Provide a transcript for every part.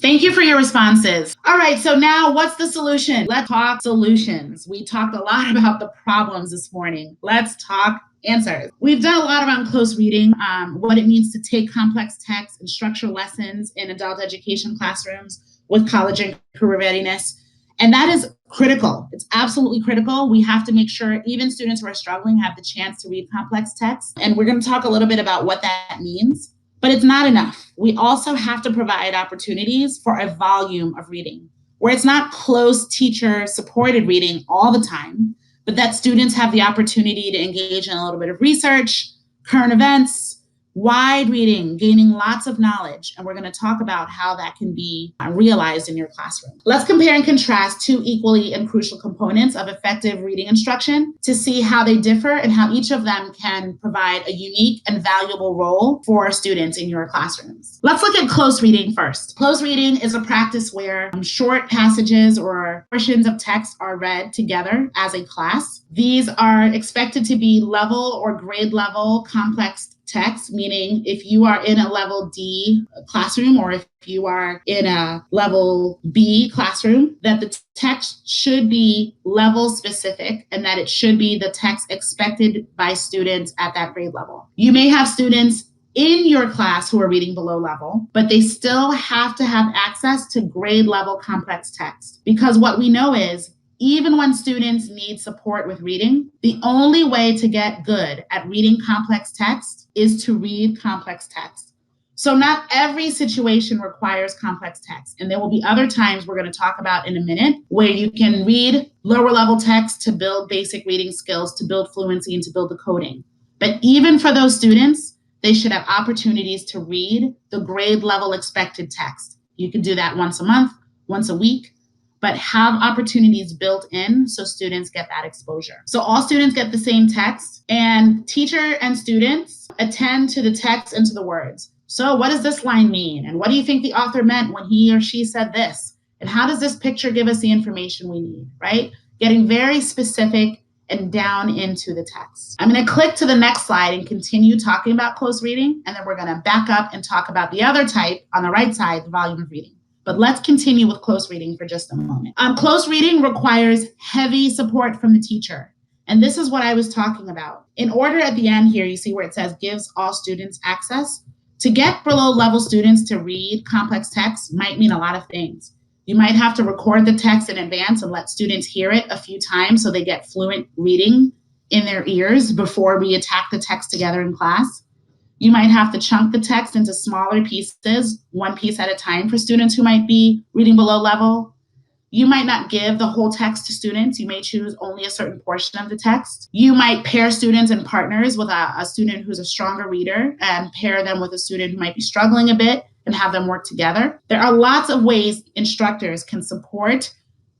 Thank you for your responses. All right, so now what's the solution? Let's talk solutions. We talked a lot about the problems this morning. Let's talk answers. We've done a lot around close reading, what it means to take complex texts and structure lessons in adult education classrooms with college and career readiness. And that is critical. It's absolutely critical. We have to make sure even students who are struggling have the chance to read complex texts. And we're going to talk a little bit about what that means. But it's not enough. We also have to provide opportunities for a volume of reading, where it's not close teacher-supported reading all the time, but that students have the opportunity to engage in a little bit of research, current events, wide reading, gaining lots of knowledge. And we're going to talk about how that can be realized in your classroom. Let's compare and contrast two equally and crucial components of effective reading instruction to see how they differ and how each of them can provide a unique and valuable role for students in your classrooms. Let's look at close reading first. Close reading is a practice where short passages or portions of text are read together as a class. These are expected to be level or grade level complex text, meaning if you are in a level D classroom or if you are in a level B classroom, that the text should be level specific and that it should be the text expected by students at that grade level. You may have students in your class who are reading below level, but they still have to have access to grade level complex text, because what we know is even when students need support with reading, the only way to get good at reading complex text is to read complex text. So not every situation requires complex text. And there will be other times we're going to talk about in a minute where you can read lower level text to build basic reading skills, to build fluency, and to build decoding. But even for those students, they should have opportunities to read the grade level expected text. You can do that once a month, once a week, but have opportunities built in so students get that exposure. So all students get the same text, and teacher and students attend to the text and to the words. So what does this line mean? And what do you think the author meant when he or she said this? And how does this picture give us the information we need, right? Getting very specific and down into the text. I'm going to click to the next slide and continue talking about close reading, and then we're going to back up and talk about the other type on the right side, the volume of reading. But let's continue with close reading for just a moment. Close reading requires heavy support from the teacher. And this is what I was talking about. In order at the end here, you see where it says gives all students access. To get below level students to read complex text might mean a lot of things. You might have to record the text in advance and let students hear it a few times so they get fluent reading in their ears before we attack the text together in class. You might have to chunk the text into smaller pieces, one piece at a time for students who might be reading below level. You might not give the whole text to students. You may choose only a certain portion of the text. You might pair students and partners with a student who's a stronger reader and pair them with a student who might be struggling a bit and have them work together. There are lots of ways instructors can support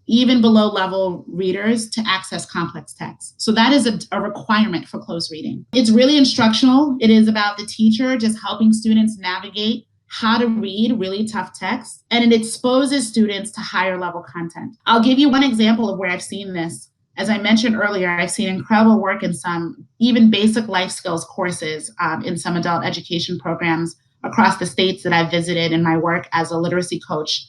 even below level readers to access complex text. So that is a requirement for close reading. It's really instructional. It is about the teacher just helping students navigate how to read really tough text, and it exposes students to higher level content. I'll give you one example of where I've seen this. As I mentioned earlier, I've seen incredible work in some even basic life skills courses in some adult education programs across the states that I've visited in my work as a literacy coach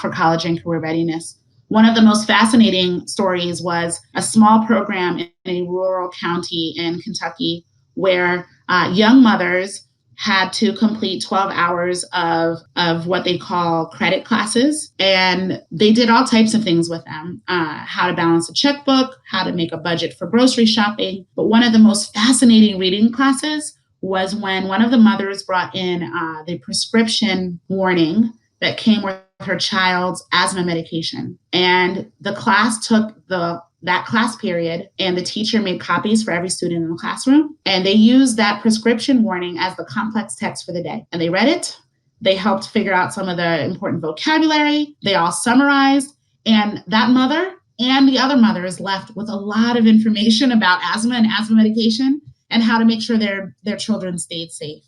for college and career readiness. One of the most fascinating stories was a small program in a rural county in Kentucky where young mothers had to complete 12 hours of what they call credit classes. And they did all types of things with them, how to balance a checkbook, how to make a budget for grocery shopping. But one of the most fascinating reading classes was when one of the mothers brought in the prescription warning that came with her child's asthma medication. And the class took that class period, and the teacher made copies for every student in the classroom. And they used that prescription warning as the complex text for the day. And they read it. They helped figure out some of the important vocabulary. They all summarized. And that mother and the other mothers left with a lot of information about asthma and asthma medication and how to make sure their children stayed safe.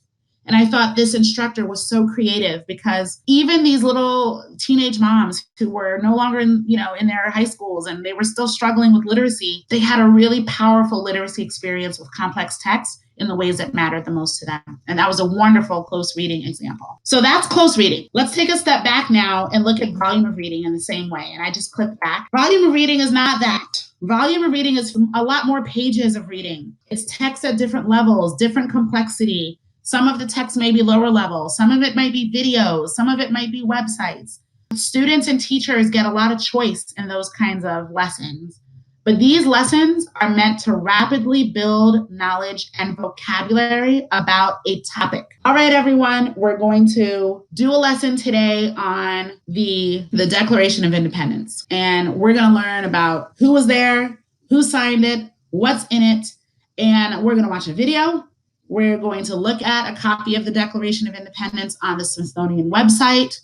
And I thought this instructor was so creative because even these little teenage moms who were no longer in their high schools and they were still struggling with literacy, they had a really powerful literacy experience with complex text in the ways that mattered the most to them. And that was a wonderful close reading example. So that's close reading. Let's take a step back now and look at volume of reading in the same way. And I just clicked back. Volume of reading is not that. Volume of reading is a lot more pages of reading. It's text at different levels, different complexity. Some of the text may be lower level. Some of it might be videos. Some of it might be websites. Students and teachers get a lot of choice in those kinds of lessons. But these lessons are meant to rapidly build knowledge and vocabulary about a topic. All right, everyone, we're going to do a lesson today on the Declaration of Independence. And we're going to learn about who was there, who signed it, what's in it, and we're going to watch a video. We're going to look at a copy of the Declaration of Independence on the Smithsonian website.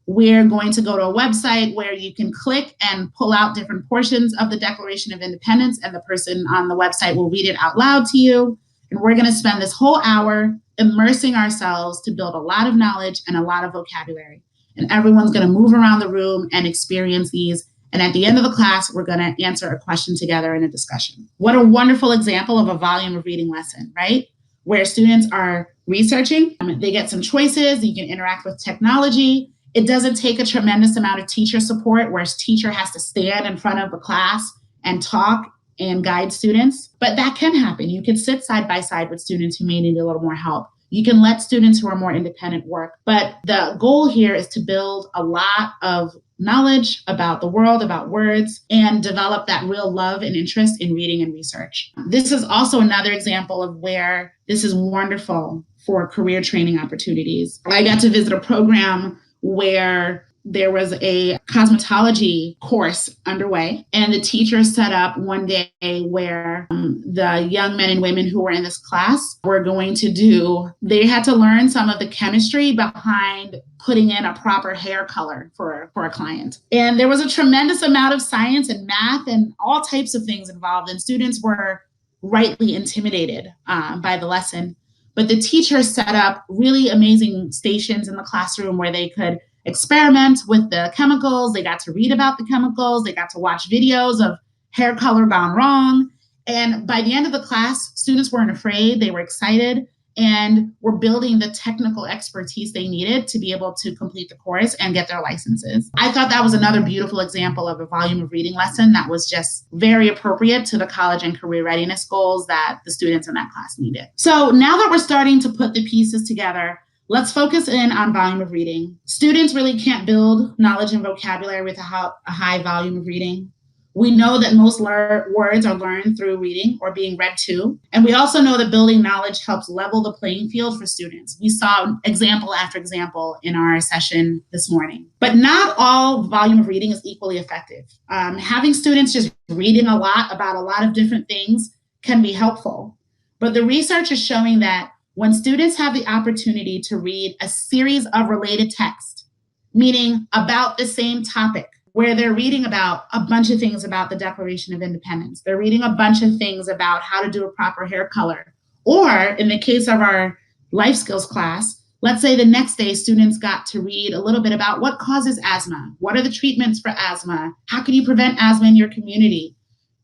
We're going to go to a website where you can click and pull out different portions of the Declaration of Independence, and the person on the website will read it out loud to you. And we're going to spend this whole hour immersing ourselves to build a lot of knowledge and a lot of vocabulary. And everyone's going to move around the room and experience these. And at the end of the class, we're going to answer a question together in a discussion. What a wonderful example of a volume of reading lesson, right? Where students are researching, they get some choices, you can interact with technology. It doesn't take a tremendous amount of teacher support where a teacher has to stand in front of the class and talk and guide students, but that can happen. You can sit side by side with students who may need a little more help. You can let students who are more independent work, but the goal here is to build a lot of knowledge about the world, about words, and develop that real love and interest in reading and research. This is also another example of where this is wonderful for career training opportunities. I got to visit a program where there was a cosmetology course underway, and the teacher set up one day where the young men and women who were in this class were going to they had to learn some of the chemistry behind putting in a proper hair color for a client. And there was a tremendous amount of science and math and all types of things involved, and students were rightly intimidated by the lesson. But the teacher set up really amazing stations in the classroom where they could experiment with the chemicals. They got to read about the chemicals. They got to watch videos of hair color gone wrong. And by the end of the class, students weren't afraid. They were excited and were building the technical expertise they needed to be able to complete the course and get their licenses. I thought that was another beautiful example of a volume of reading lesson that was just very appropriate to the college and career readiness goals that the students in that class needed. So now that we're starting to put the pieces together, let's focus in on volume of reading. Students really can't build knowledge and vocabulary with a high volume of reading. We know that most words are learned through reading or being read to. And we also know that building knowledge helps level the playing field for students. We saw example after example in our session this morning. But not all volume of reading is equally effective. Having students just reading a lot about a lot of different things can be helpful. But the research is showing that when students have the opportunity to read a series of related texts, meaning about the same topic, where they're reading about a bunch of things about the Declaration of Independence. They're reading a bunch of things about how to do a proper hair color. Or in the case of our life skills class, let's say the next day students got to read a little bit about what causes asthma. What are the treatments for asthma? How can you prevent asthma in your community?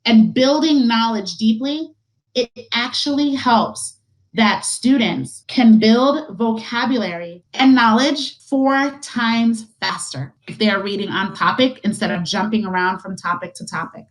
And building knowledge deeply, it actually helps that students can build vocabulary and knowledge 4 times faster if they are reading on topic instead of jumping around from topic to topic.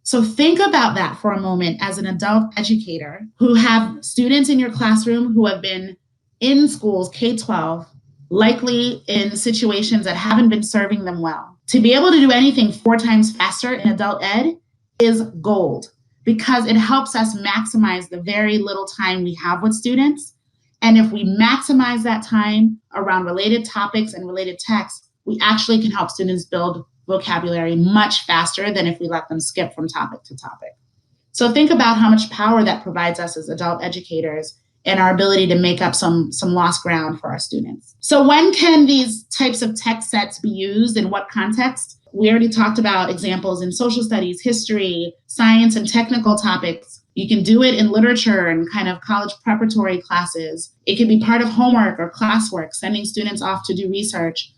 So think about that for a moment as an adult educator who have students in your classroom who have been in schools, K-12, likely in situations that haven't been serving them well. To be able to do anything 4 times faster in adult ed is gold, because it helps us maximize the very little time we have with students. And if we maximize that time around related topics and related texts, we actually can help students build vocabulary much faster than if we let them skip from topic to topic. So think about how much power that provides us as adult educators and our ability to make up some lost ground for our students. So when can these types of text sets be used, in what context? We already talked about examples in social studies, history, science, and technical topics. You can do it in literature and kind of college preparatory classes. It can be part of homework or classwork, sending students off to do research.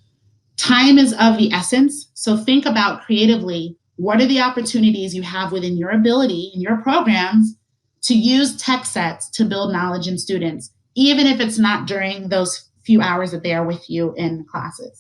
Time is of the essence. So think about creatively, what are the opportunities you have within your ability in your programs to use tech sets to build knowledge in students, even if it's not during those few hours that they are with you in classes.